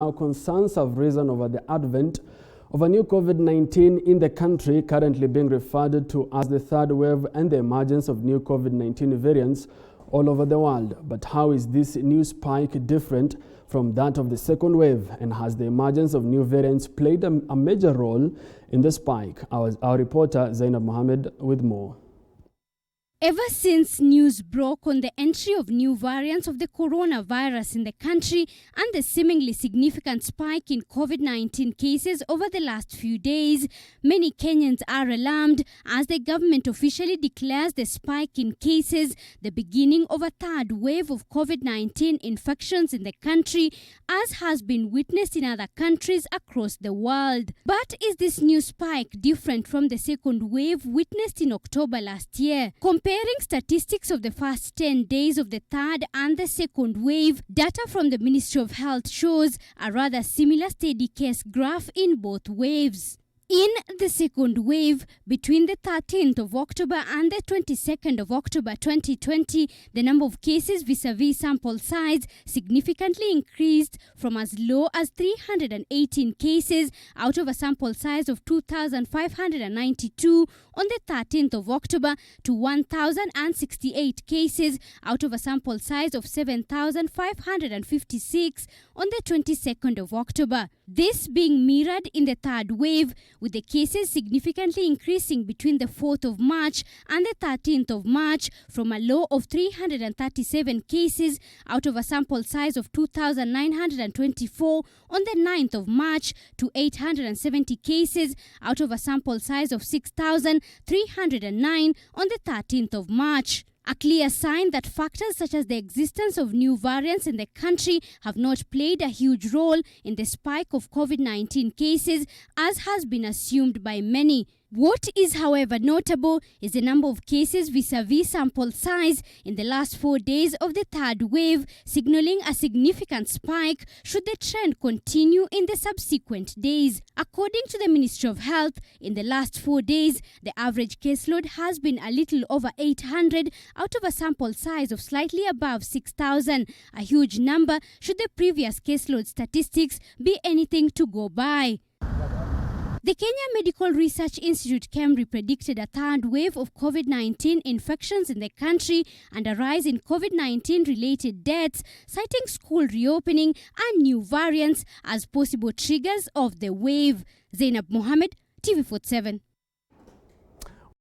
Now, concerns have risen over the advent of a new COVID-19 in the country, currently being referred to as the third wave, and the emergence of new COVID-19 variants all over the world. But how is this new spike different from that of the second wave? And has the emergence of new variants played a major role in the spike? Our reporter Zainab Mohammed with more. Ever since news broke on the entry of new variants of the coronavirus in the country and the seemingly significant spike in COVID-19 cases over the last few days, many Kenyans are alarmed as the government officially declares the spike in cases the beginning of a third wave of COVID-19 infections in the country, as has been witnessed in other countries across the world. But is this new spike different from the second wave witnessed in October last year? Comparing statistics of the first 10 days of the third and the second wave, data from the Ministry of Health shows a rather similar steady case graph in both waves. In the second wave, between the 13th of October and the 22nd of October 2020, the number of cases vis-a-vis sample size significantly increased from as low as 318 cases out of a sample size of 2,592 on the 13th of October to 1,068 cases out of a sample size of 7,556 on the 22nd of October. This being mirrored in the third wave, with the cases significantly increasing between the 4th of March and the 13th of March from a low of 337 cases out of a sample size of 2,924 on the 9th of March to 870 cases out of a sample size of 6,309 on the 13th of March. A clear sign that factors such as the existence of new variants in the country have not played a huge role in the spike of COVID-19 cases, as has been assumed by many. What is, however, notable is the number of cases vis-a-vis sample size in the last 4 days of the third wave, signaling a significant spike should the trend continue in the subsequent days. According to the Ministry of Health, in the last 4 days, the average caseload has been a little over 800 out of a sample size of slightly above 6,000, a huge number should the previous caseload statistics be anything to go by. The Kenya Medical Research Institute KEMRI predicted a third wave of COVID-19 infections in the country and a rise in COVID-19 related deaths, citing school reopening and new variants as possible triggers of the wave. Zainab Mohammed, TV47.